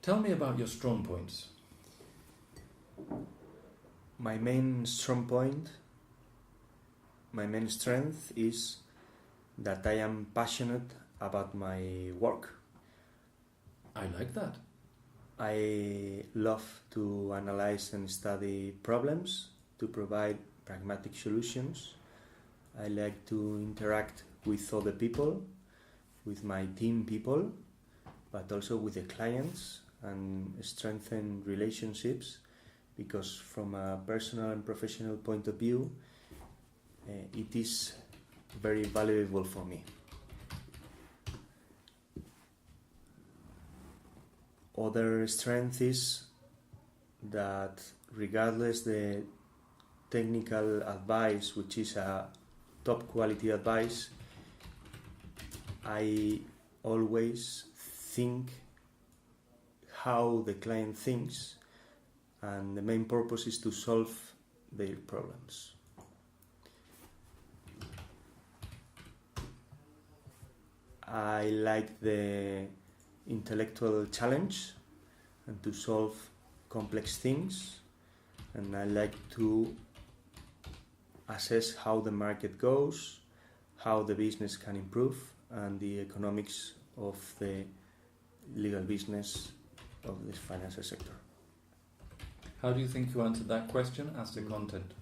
Tell me about your strong points. My main strength is that I am passionate about my work. I like that. I love to analyze and study problems, to provide pragmatic solutions. I like to interact with other people, with my team people, but also with the clients, and strengthen relationships, because from a personal and professional point of view, it is very valuable for me. Other strength is that regardless the technical advice, which is a top quality advice, I always think how the client thinks, and the main purpose is to solve their problems. I like the intellectual challenge and to solve complex things, and I like to assess how the market goes, how the business can improve, and the economics of the legal business of this financial sector. How do you think you answered that question as to content?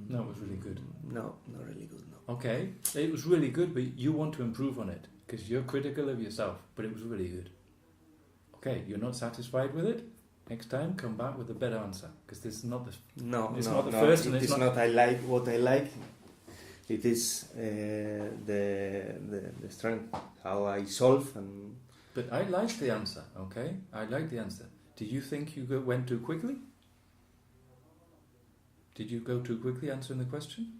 No, it was really good. No, not really good, no. Okay, it was really good, but you want to improve on it because you're critical of yourself, but it was really good. Okay, you're not satisfied with it? Next time, come back with a better answer, because this is not the first, and it's not. I like what I like. It is the strength, how I solve and. But I liked the answer. Okay, I liked the answer. Did you think you went too quickly? Did you go too quickly answering the question?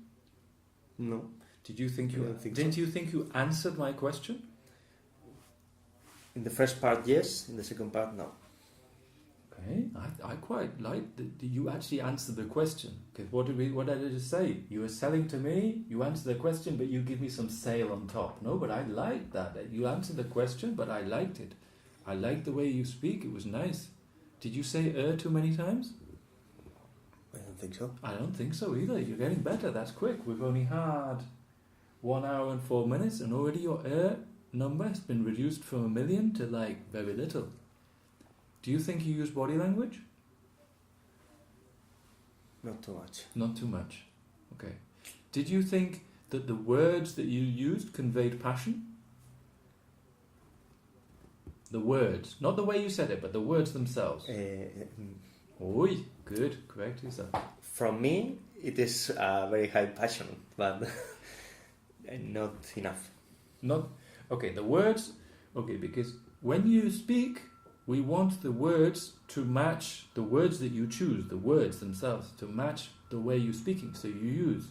No. Did you think you? Didn't you think you answered my question? In the first part, yes. In the second part, no. Okay, I quite liked that you actually answered the question. Because what did I just say? You were selling to me, you answered the question, but you give me some sale on top. No, but I liked that. You answered the question, but I liked it. I liked the way you speak. It was nice. Did you say too many times? I don't think so. I don't think so either. You're getting better. That's quick. We've only had 1 hour and 4 minutes, and already your number has been reduced from 1 million to like very little. Do you think you use body language? Not too much. Not too much. Okay. Did you think that the words that you used conveyed passion? The words. Not the way you said it, but the words themselves. Oi, good. Correct yourself. From me, it is a very high passion, but not enough. Not... Okay, the words... Okay, because when you speak... We want the words to match the words that you choose, the words themselves, to match the way you're speaking. So you use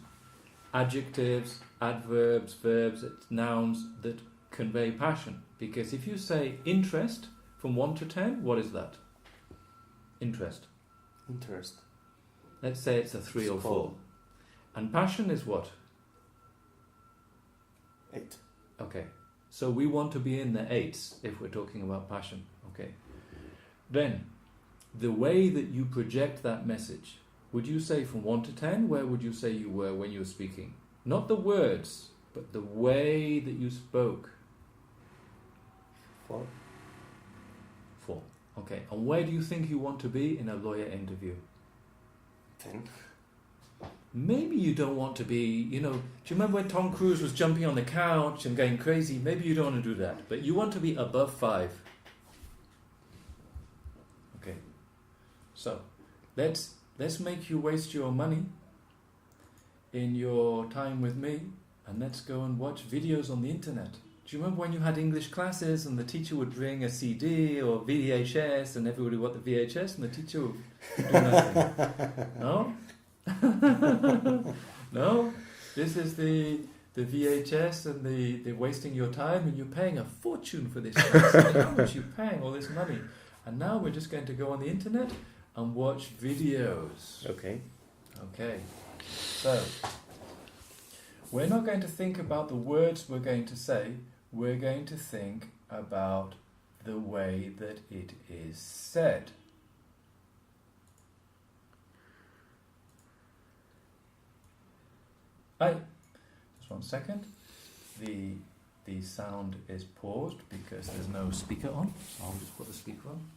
adjectives, adverbs, verbs, nouns that convey passion. Because if you say interest from 1 to 10, what is that? Interest. Interest. Let's say it's a 3 or 4. And passion is what? 8. Okay. So we want to be in the 8s if we're talking about passion. Okay. Then, the way that you project that message, would you say from 1 to 10, where would you say you were when you were speaking? Not the words, but the way that you spoke. 4. 4. Okay. And where do you think you want to be in a lawyer interview? 10. Maybe you don't want to be, do you remember when Tom Cruise was jumping on the couch and going crazy? Maybe you don't want to do that, but you want to be above 5. Okay. So, let's make you waste your money in your time with me, and let's go and watch videos on the internet. Do you remember when you had English classes and the teacher would bring a CD or VHS and everybody would want the VHS and the teacher would do nothing? No? No? This is the VHS and the wasting your time, and you're paying a fortune for this. How much you're paying all this money? And now we're just going to go on the internet and watch videos. Okay. Okay. So, we're not going to think about the words we're going to say. We're going to think about the way that it is said. Just 1 second. The sound is paused because there's no speaker on. So I'll just put the speaker on.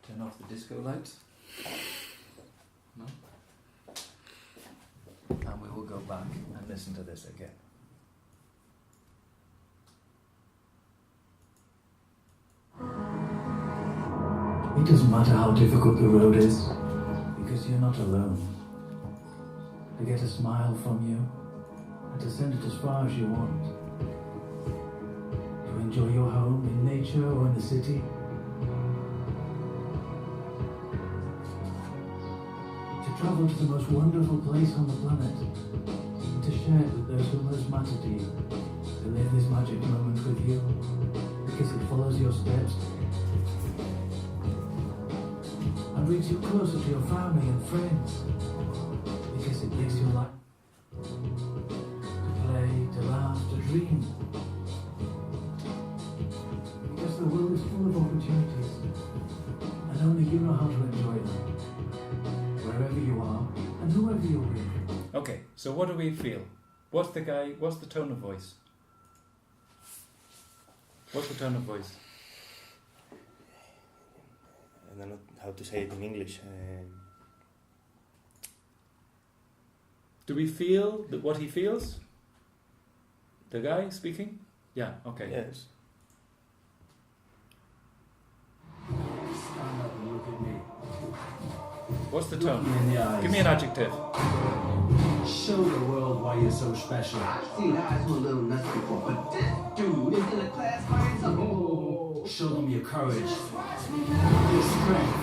Turn off the disco lights. No? And we will go back and listen to this again. It doesn't matter how difficult the road is, because you're not alone. To get a smile from you, and to send it as far as you want. To enjoy your home in nature or in the city. To travel to the most wonderful place on the planet. And to share it with those who most matter to you. To live this magic moment with you, because it follows your steps. And brings you closer to your family and friends, because it makes your life to play, to laugh, to dream, because the world is full of opportunities and only you know how to enjoy them, wherever you are and whoever you're with. Okay, so what do we feel? What's the tone of voice? What's the tone of voice? I don't know how to say it in English. Do we feel what he feels? The guy speaking? Yeah, okay. Yes. Stand up and look at me. What's the Look tone? me in the eyes. Give me an adjective. Show the world why you're so special. I've seen eyes with a little nuts before, but this dude is in a class by himself. Oh. Show them your courage, your strength,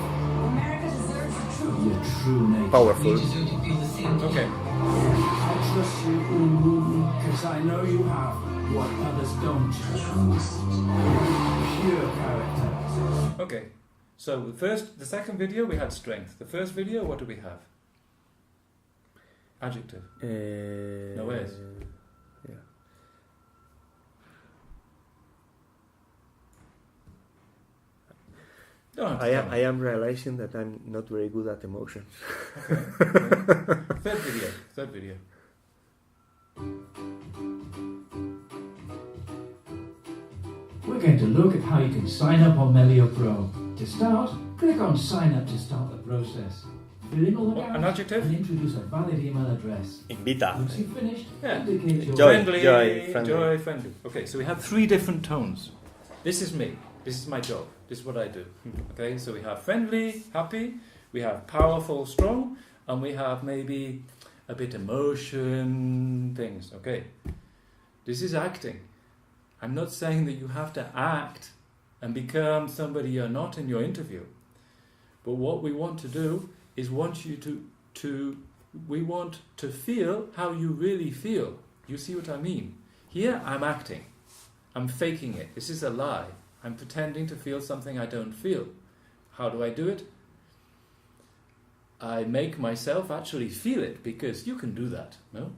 America deserves the truth. your true nature. Powerful. Okay. I trust you, because I know you have what others don't. Pure character. Okay. So the second video we had strength. The first video, what do we have? Adjective. No ways. Yeah. I am realizing that I'm not very good at emotions. Okay. Third video. We're going to look at how you can sign up on Melio Pro. To start, click on sign up to start the process. Fill in all the gaps An adjective? and introduce a valid email address. Invita. Once you've finished, Yeah. indicate your Joy, friendly. friendly. Okay, so we have 3 different tones. This is me. This is my job. This is what I do. Okay, so we have friendly, happy, we have powerful, strong, and we have maybe a bit emotion things. Okay, this is acting. I'm not saying that you have to act and become somebody you're not in your interview. But what we want to do is we want to feel how you really feel. You see what I mean? Here I'm acting. I'm faking it. This is a lie. I'm pretending to feel something I don't feel. How do I do it? I make myself actually feel it, because you can do that, no?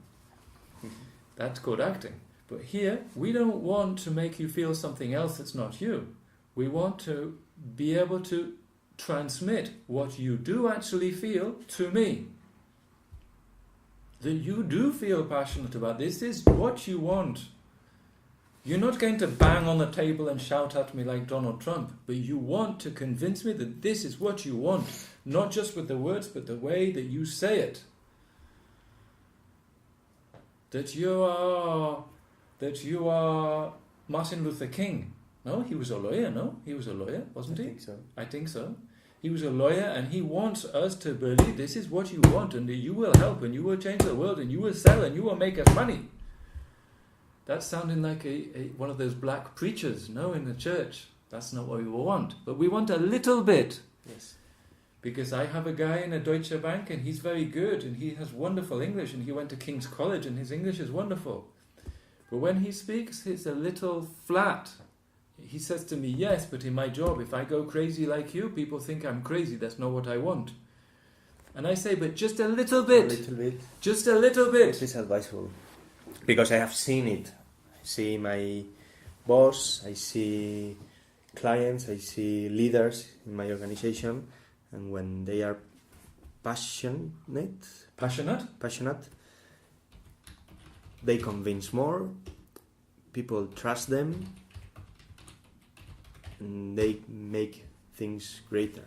That's called acting. But here, we don't want to make you feel something else that's not you. We want to be able to transmit what you do actually feel to me. That you do feel passionate about this is what you want. You're not going to bang on the table and shout at me like Donald Trump, but you want to convince me that this is what you want, not just with the words, but the way that you say it. That you are Martin Luther King. No, he was a lawyer, no? He was a lawyer, wasn't he? I think so. I think so. He was a lawyer, and he wants us to believe this is what you want, and that you will help, and you will change the world, and you will sell, and you will make us money. That's sounding like one of those black preachers, no, in the church. That's not what we want. But we want a little bit. Yes. Because I have a guy in a Deutsche Bank, and he's very good, and he has wonderful English, and he went to King's College, and his English is wonderful. But when he speaks, it's a little flat. He says to me, yes, but in my job, if I go crazy like you, people think I'm crazy. That's not what I want. And I say, but just a little bit. A little bit. Just a little bit. This is advisable. Because I have seen it. I see my boss, I see clients, I see leaders in my organization, and when they are passionate, they convince more, people trust them, and they make things greater.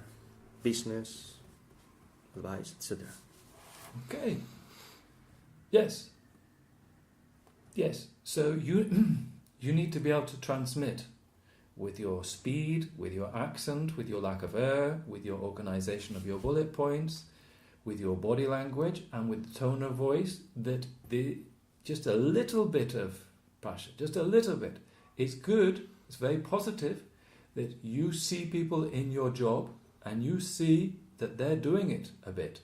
Business, advice, etc. Okay. Yes. Yes. So you need to be able to transmit with your speed, with your accent, with your lack of air, with your organization of your bullet points, with your body language, and with the tone of voice, that just a little bit of passion, just a little bit. It's good, it's very positive that you see people in your job and you see that they're doing it a bit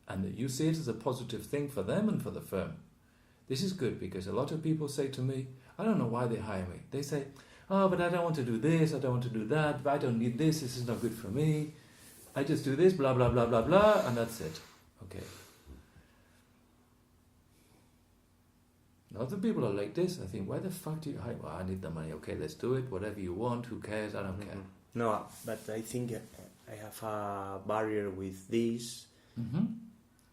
and that you see it as a positive thing for them and for the firm. This is good because a lot of people say to me, I don't know why they hire me. They say, oh, but I don't want to do this, I don't want to do that, I don't need this is not good for me. I just do this, blah, blah, blah, blah, blah, and that's it. Okay. Other people are like this. I think, why the fuck do you hire? Well, I need the money. Okay, let's do it. Whatever you want. Who cares? I don't care. No, but I think I have a barrier with this. Mm-hmm.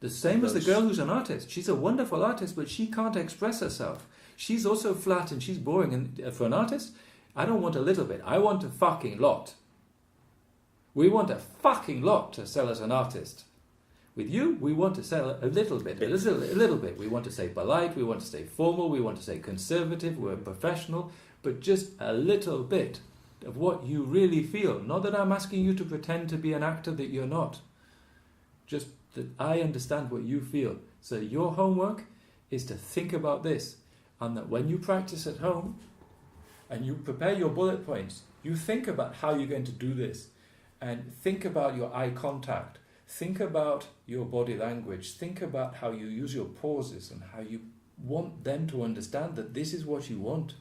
The same as the girl who's an artist. She's a wonderful artist, but she can't express herself. She's also flat and she's boring. And for an artist, I don't want a little bit. I want a fucking lot. We want a fucking lot to sell as an artist. With you, we want to sell a little bit, a little bit. We want to say polite, we want to say formal, we want to say conservative, we're professional, but just a little bit of what you really feel. Not that I'm asking you to pretend to be an actor that you're not. Just that I understand what you feel. So your homework is to think about this, and that when you practice at home and you prepare your bullet points, you think about how you're going to do this, and think about your eye contact. Think about your body language. Think about how you use your pauses and how you want them to understand that this is what you want.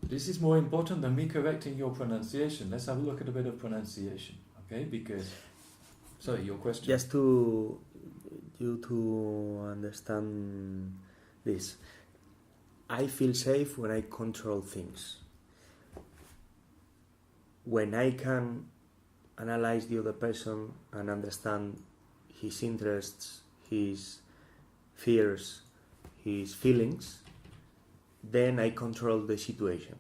This is more important than me correcting your pronunciation. Let's have a look at a bit of pronunciation, okay? Because, sorry, your question. Just to understand this, I feel safe when I control things. When I can analyze the other person and understand his interests, his fears, his feelings, then I control the situation.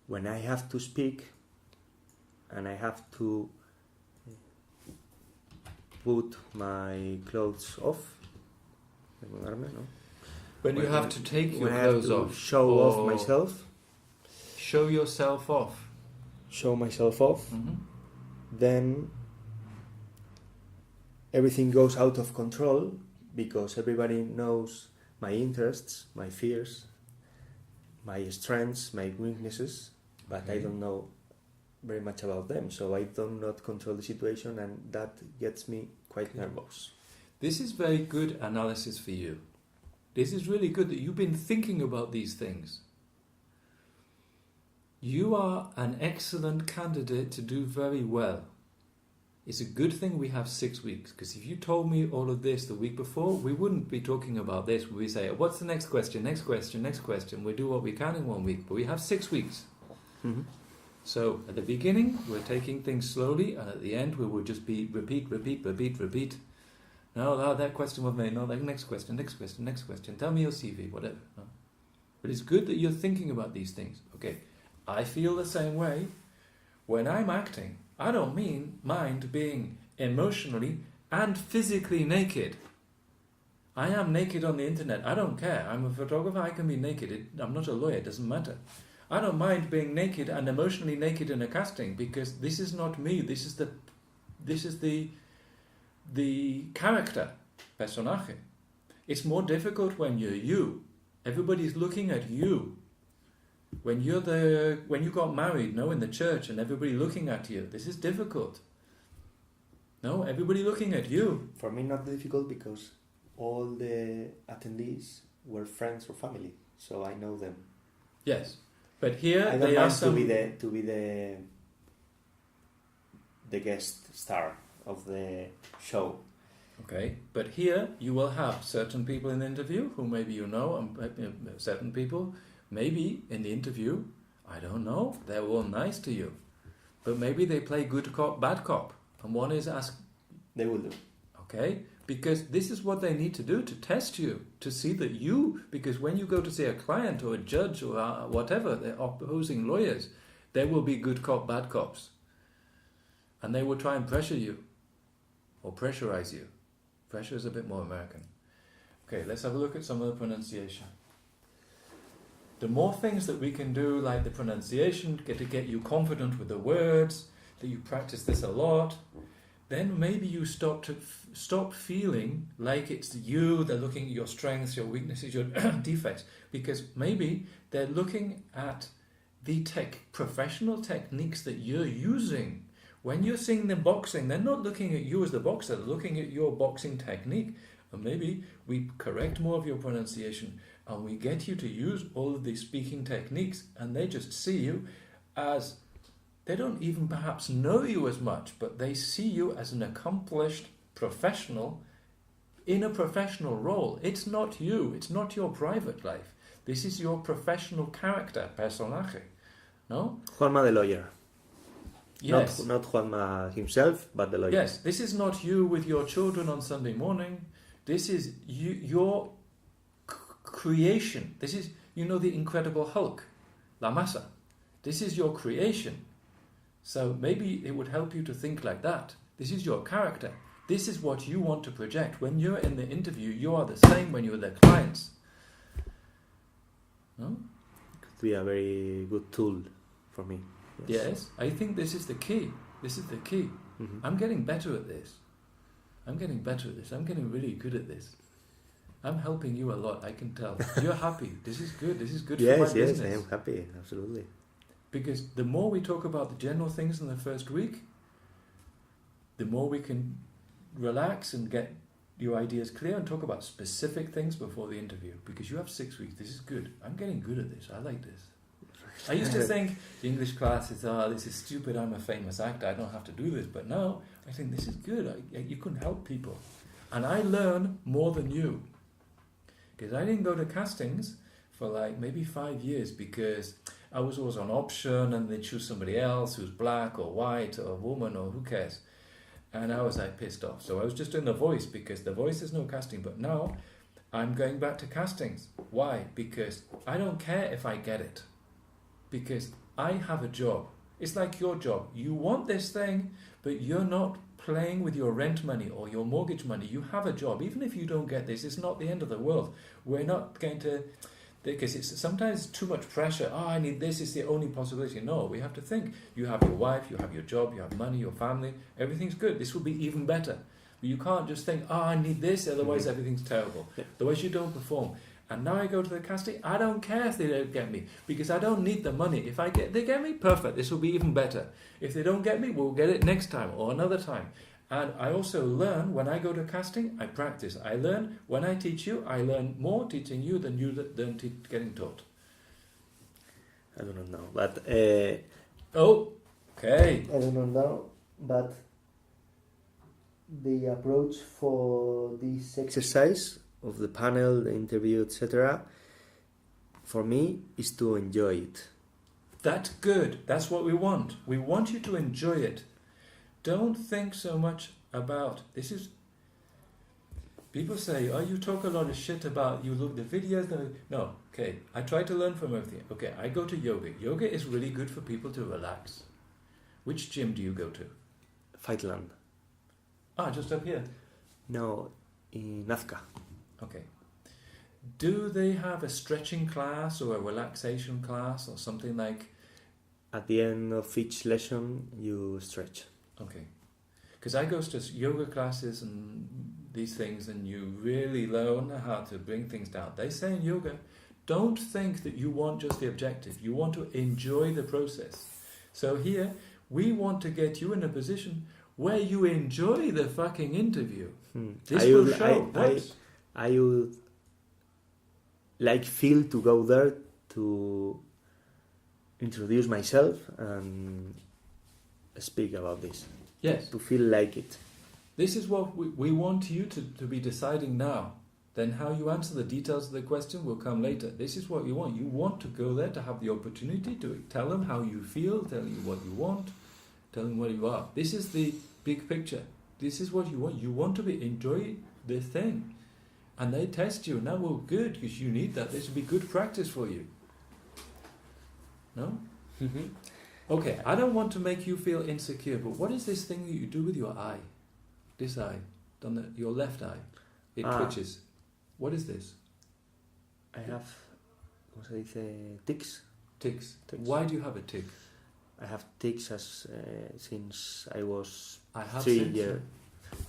When I have to speak and I have to put my clothes off, when you have to take your clothes off, show off myself, show yourself off, show myself off, mm-hmm. Then everything goes out of control because everybody knows my interests, my fears, my strengths, my weaknesses, but okay. I don't know very much about them, so I do not control the situation, and that gets me quite nervous. This is very good analysis for you. This is really good that you've been thinking about these things. You are an excellent candidate to do very well. It's a good thing we have 6 weeks, because if you told me all of this the week before, we wouldn't be talking about this. We'd say, what's the next question, next question, next question. We'll do what we can in 1 week, but we have 6 weeks. Mm-hmm. So at the beginning, we're taking things slowly, and at the end, we will just be repeat. No, that question was made. No, next question. Tell me your CV, whatever. No? But it's good that you're thinking about these things. Okay. I feel the same way. When I'm acting, I don't mind being emotionally and physically naked. I am naked on the internet. I don't care. I'm a photographer. I can be naked. I'm not a lawyer. It doesn't matter. I don't mind being naked and emotionally naked in a casting, because this is not me. This is the character, personaje. It's more difficult when you're you. Everybody's looking at you. When you got married, in the church, and everybody looking at you, this is difficult. No, everybody looking at you. For me, not difficult, because all the attendees were friends or family, so I know them. Yes, but here I don't mind to be the guest star of the show. Okay, but here you will have certain people in the interview who maybe you know, and certain people maybe in the interview, I don't know, they're all nice to you, but maybe they play good cop, bad cop, and one is asked. They will do. Okay, because this is what they need to do to test you, to see that you, because when you go to see a client or a judge or whatever, they're opposing lawyers, there will be good cop, bad cops, and they will try and pressure you or pressurize you. Pressure is a bit more American. Okay, let's have a look at some of the pronunciation. The more things that we can do, like the pronunciation, to get you confident with the words, that you practice this a lot, then maybe you stop feeling like it's you, they're looking at your strengths, your weaknesses, your defects, because maybe they're looking at the professional techniques that you're using. When you're seeing them boxing, they're not looking at you as the boxer, they're looking at your boxing technique. And maybe we correct more of your pronunciation and we get you to use all of these speaking techniques, and they just see you as, they don't even perhaps know you as much, but they see you as an accomplished professional in a professional role. It's not you, it's not your private life. This is your professional character, personaje. No? Juanma the lawyer. Yes. Not Juanma himself, but the lawyer. Yes, this is not you with your children on Sunday morning. This is your creation. This is, the Incredible Hulk, La Masa. This is your creation. So maybe it would help you to think like that. This is your character. This is what you want to project. When you're in the interview, you are the same when you're the clients. No? It could be a very good tool for me. Yes, I think this is the key. This is the key. Mm-hmm. I'm getting better at this. I'm getting really good at this. I'm helping you a lot, I can tell. You're happy. This is good. This is good for my business. Yes, I am happy. Absolutely. Because the more we talk about the general things in the first week, the more we can relax and get your ideas clear and talk about specific things before the interview. Because you have 6 weeks. This is good. I'm getting good at this. I like this. I used to think the English class is, this is stupid, I'm a famous actor, I don't have to do this. But now I think this is good. You can help people. And I learn more than you. Because I didn't go to castings for like maybe 5 years because I was always on option and they choose somebody else who's black or white or a woman or who cares. And I was like pissed off. So I was just doing The Voice because The Voice is no casting. But now I'm going back to castings. Why? Because I don't care if I get it. Because I have a job. It's like your job. You want this thing, but you're not playing with your rent money or your mortgage money. You have a job. Even if you don't get this, it's not the end of the world. We're not going to, because it's sometimes too much pressure. I need this, it's the only possibility. No, we have to think. You have your wife, you have your job, you have money, your family. Everything's good. This will be even better. But you can't just think, I need this, otherwise everything's terrible. Yeah. Otherwise you don't perform. And now I go to the casting, I don't care if they don't get me, because I don't need the money. If they get me, perfect, this will be even better. If they don't get me, we'll get it next time or another time. And I also learn, when I go to casting, I practice. I learn, when I teach you, I learn more teaching you than you learn getting taught. I do not know, but... Okay. I do not know, but the approach for this exercise of the panel, the interview, etc., for me is to enjoy it. That's good. That's what we want. We want you to enjoy it. Don't think so much about this. Is people say, "Oh, you talk a lot of shit about you look the videos." No, okay. I try to learn from everything. Okay, I go to yoga. Yoga is really good for people to relax. Which gym do you go to? Fightland. Just up here. No, in Nazca. Okay. Do they have a stretching class or a relaxation class or something like? At the end of each lesson, you stretch. Okay. Because I go to yoga classes and these things, and you really learn how to bring things down. They say in yoga, don't think that you want just the objective. You want to enjoy the process. So here, we want to get you in a position where you enjoy the fucking interview. This will show. I would feel to go there to introduce myself and speak about this. Yes. To feel like it. This is what we want you to be deciding now. Then how you answer the details of the question will come later. This is what you want. You want to go there to have the opportunity to tell them how you feel, tell you what you want, tell them where you are. This is the big picture. This is what you want. You want to enjoy the thing. And they test you. Now, well, good, because you need that. This will be good practice for you. No? Mm-hmm. Okay, I don't want to make you feel insecure, but what is this thing that you do with your eye? This eye, your left eye. It twitches. What is this? I have, ¿cómo se dice? Tics. Tics. Why do you have a tic? I have tics since I was I have 3 years.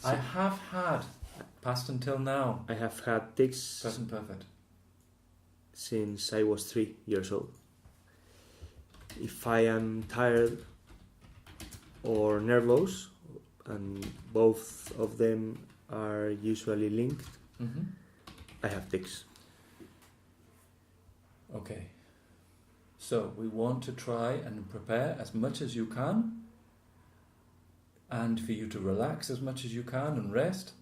I have had, past until now. I have had tics Present perfect. since I was 3 years old. If I am tired or nervous, and both of them are usually linked, Mm-hmm. I have tics. Okay. So we want to try and prepare as much as you can, and for you to relax as much as you can and rest.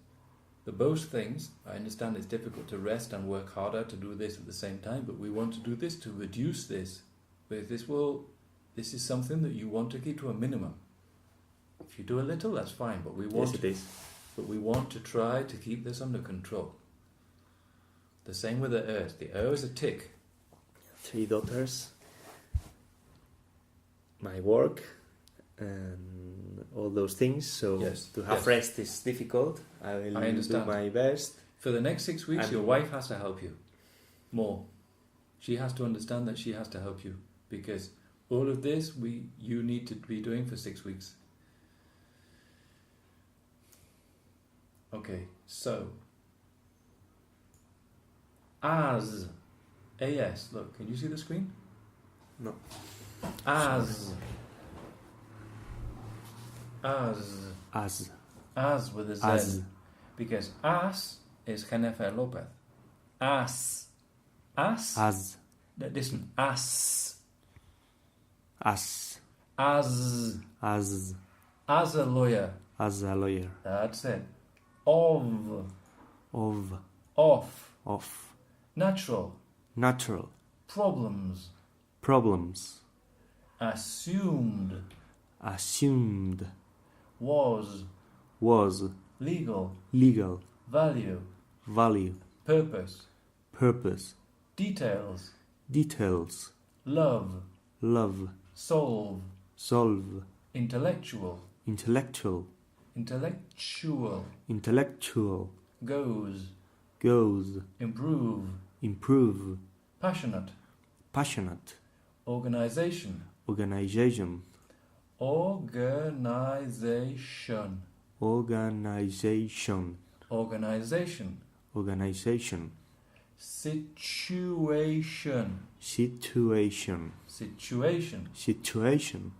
Both things, I understand it's difficult to rest and work harder to do this at the same time, but we want to do this to reduce this. But this is something that you want to keep to a minimum. If you do a little, that's fine, but we want Yes, it is. But we want to try to keep this under control. The same with the Ers. The Er is a tick. 3 daughters, my work, and all those things. So Yes, to have yes. rest is difficult. I will do understand. my best. For the next 6 weeks, And- your wife has to help you more. She has to understand that she has to help you, because all of this you need to be doing for 6 weeks. Okay, so as, look, can you see the screen? No. As with a Z. As. Because as is Jennifer Lopez. As. Listen, as a lawyer. As a lawyer. That's it. Of. Natural. Problems. Assumed. Was. Legal. Value. Purpose. Details. Love. Solve. Intellectual. Goes. Improve. Passionate. Organization. Situation.